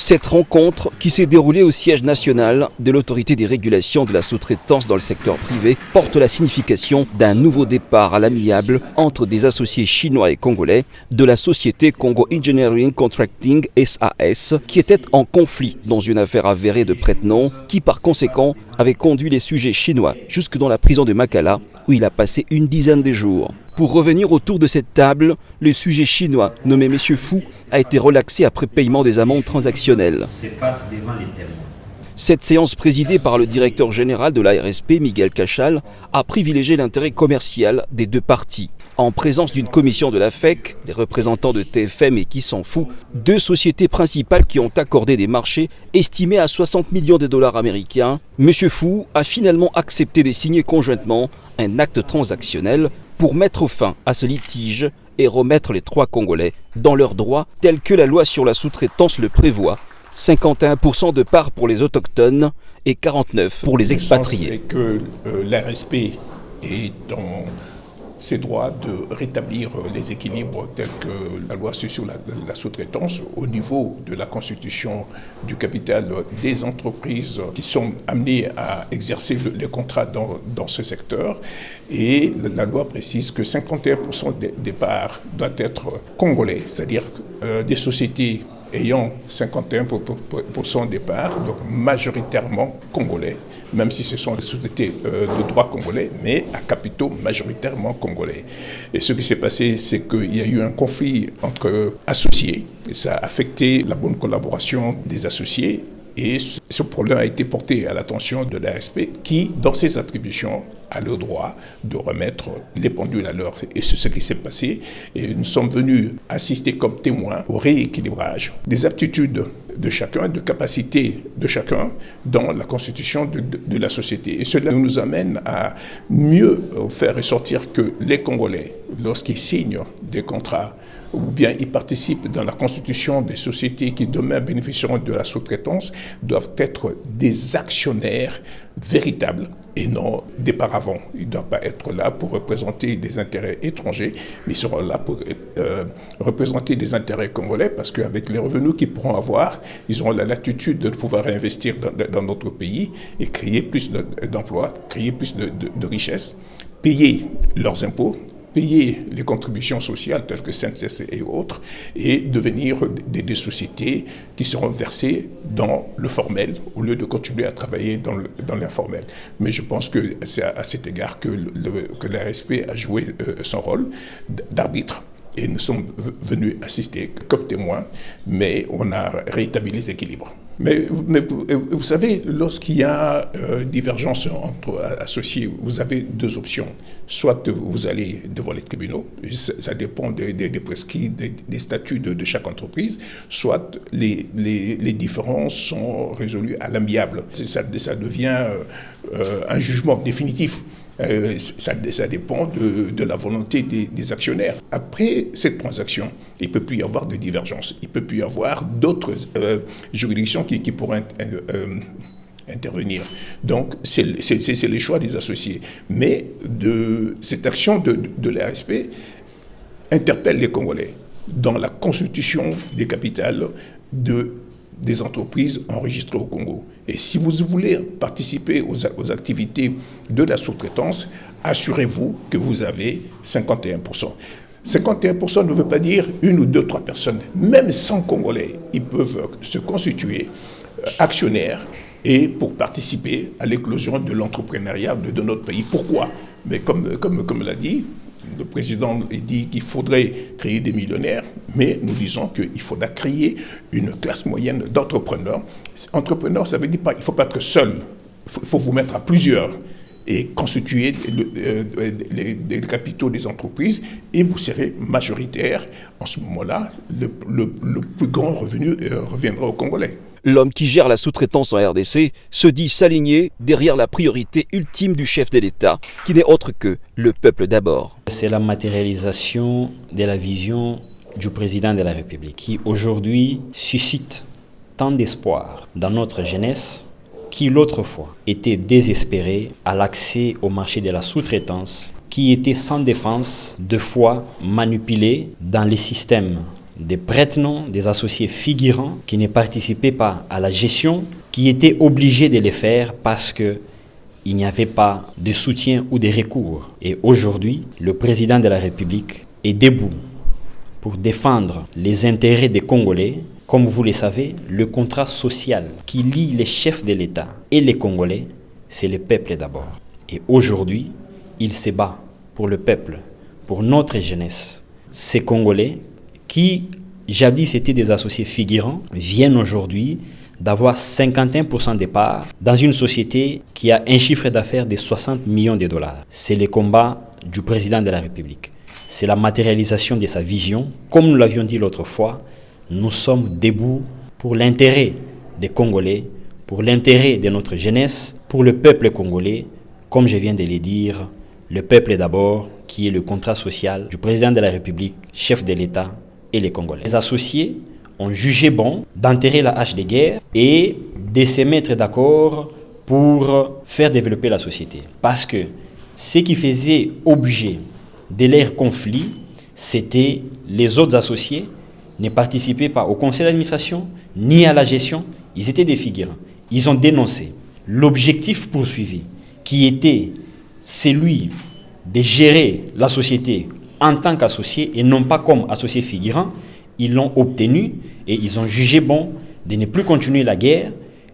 Cette rencontre, qui s'est déroulée au siège national de l'autorité des régulations de la sous-traitance dans le secteur privé, porte la signification d'un nouveau départ à l'amiable entre des associés chinois et congolais de la société Congo Engineering Contracting SAS, qui était en conflit dans une affaire avérée de prête-nom, qui par conséquent avait conduit les sujets chinois jusque dans la prison de Makala, où il a passé une dizaine de jours. Pour revenir autour de cette table, le sujet chinois, nommé M. Fu, a été relaxé après paiement des amendes transactionnelles. Cette séance présidée par le directeur général de l'ARSP, Miguel Cachal, a privilégié l'intérêt commercial des deux parties. En présence d'une commission de la FEC, des représentants de TFM et Qui s'en fout, deux sociétés principales qui ont accordé des marchés estimés à 60 millions de dollars américains, M. Fu a finalement accepté de signer conjointement un acte transactionnel pour mettre fin à ce litige et remettre les trois Congolais dans leurs droits tels que la loi sur la sous-traitance le prévoit. 51% de part pour les autochtones et 49% pour les expatriés. Le sens est que l'ARSP est dans ses droits de rétablir les équilibres tels que la loi sur la sous-traitance au niveau de la constitution du capital des entreprises qui sont amenées à exercer les contrats dans ce secteur. Et la loi précise que 51% des parts doivent être congolais, c'est-à-dire des sociétés ayant 51% des parts, donc majoritairement congolais, même si ce sont des sociétés de droit congolais, mais à capitaux majoritairement congolais. Et ce qui s'est passé, c'est qu'il y a eu un conflit entre associés, et ça a affecté la bonne collaboration des associés. Et ce problème a été porté à l'attention de l'ARSP qui, dans ses attributions, a le droit de remettre les pendules à l'heure. Et c'est ce qui s'est passé. Et nous sommes venus assister comme témoins au rééquilibrage des aptitudes de chacun, de capacités de chacun dans la constitution de la société. Et cela nous amène à mieux faire ressortir que les Congolais, lorsqu'ils signent des contrats, ou bien ils participent dans la constitution des sociétés qui demain bénéficieront de la sous-traitance, doivent être des actionnaires véritables et non des paravents. Ils ne doivent pas être là pour représenter des intérêts étrangers, mais ils seront là pour représenter des intérêts congolais parce qu'avec les revenus qu'ils pourront avoir, ils auront la latitude de pouvoir investir dans notre pays et créer plus d'emplois, créer plus de richesses, payer leurs impôts, payer les contributions sociales telles que SNCC et autres, et devenir des sociétés qui seront versées dans le formel au lieu de continuer à travailler dans l'informel. Mais je pense que c'est à cet égard que l'ARSP a joué son rôle d'arbitre. Et nous sommes venus assister comme témoins, mais on a rétabli les équilibres. Mais vous savez, lorsqu'il y a divergence entre associés, vous avez deux options. Soit vous allez devant les tribunaux, ça dépend des prescrits, des statuts de chaque entreprise, soit les différences sont résolues à l'amiable. Ça devient un jugement définitif. Ça dépend de la volonté des actionnaires. Après cette transaction, il ne peut plus y avoir de divergence. Il ne peut plus y avoir d'autres juridictions qui pourraient intervenir. Donc, c'est les choix des associés. Mais cette action de l'ARSP interpelle les Congolais dans la constitution des capitales des entreprises enregistrées au Congo. Et si vous voulez participer aux activités de la sous-traitance, assurez-vous que vous avez 51%. 51% ne veut pas dire une ou deux, trois personnes. Même 100 Congolais, ils peuvent se constituer actionnaires et pour participer à l'éclosion de l'entrepreneuriat de notre pays. Pourquoi? Mais comme l'a dit, le président dit qu'il faudrait créer des millionnaires, mais nous disons qu'il faudra créer une classe moyenne d'entrepreneurs. Entrepreneur, ça veut dire pas, il ne faut pas être seul, il faut vous mettre à plusieurs et constituer les capitaux des entreprises et vous serez majoritaire. En ce moment-là, le plus grand revenu reviendra aux Congolais. L'homme qui gère la sous-traitance en RDC se dit s'aligner derrière la priorité ultime du chef de l'État, qui n'est autre que le peuple d'abord. C'est la matérialisation de la vision du président de la République, qui aujourd'hui suscite tant d'espoir dans notre jeunesse, qui l'autre fois était désespérée à l'accès au marché de la sous-traitance, qui était sans défense, de fois manipulée dans les systèmes des prête-noms, des associés figurants qui ne participaient pas à la gestion, qui étaient obligés de les faire parce qu'il n'y avait pas de soutien ou de recours. Et aujourd'hui, le président de la République est debout pour défendre les intérêts des Congolais. Comme vous le savez, le contrat social qui lie les chefs de l'État et les Congolais, c'est le peuple d'abord. Et aujourd'hui, il se bat pour le peuple, pour notre jeunesse. Ces Congolais qui, jadis étaient des associés figurants, viennent aujourd'hui d'avoir 51% des parts dans une société qui a un chiffre d'affaires de 60 millions de dollars. C'est le combat du président de la République. C'est la matérialisation de sa vision. Comme nous l'avions dit l'autre fois, nous sommes debout pour l'intérêt des Congolais, pour l'intérêt de notre jeunesse, pour le peuple congolais, comme je viens de le dire, le peuple d'abord, qui est le contrat social du président de la République, chef de l'État et les Congolais. Les associés ont jugé bon d'enterrer la hache de guerre et de se mettre d'accord pour faire développer la société. Parce que ce qui faisait objet de leur conflit, c'était les autres associés ne participaient pas au conseil d'administration ni à la gestion. Ils étaient des figurants. Ils ont dénoncé l'objectif poursuivi qui était celui de gérer la société en tant qu'associé et non pas comme associé figurant. Ils l'ont obtenu et ils ont jugé bon de ne plus continuer la guerre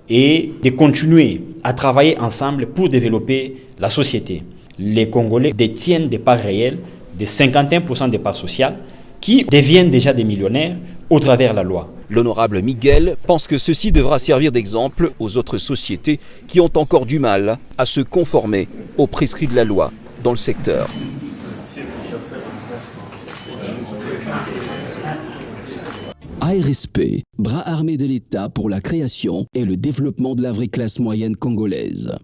et de continuer à travailler ensemble pour développer la société. Les Congolais détiennent des parts réelles de 51% des parts sociales qui deviennent déjà des millionnaires au travers de la loi. L'honorable Miguel pense que ceci devra servir d'exemple aux autres sociétés qui ont encore du mal à se conformer aux prescrits de la loi dans le secteur. ARSP, bras armé de l'État pour la création et le développement de la vraie classe moyenne congolaise.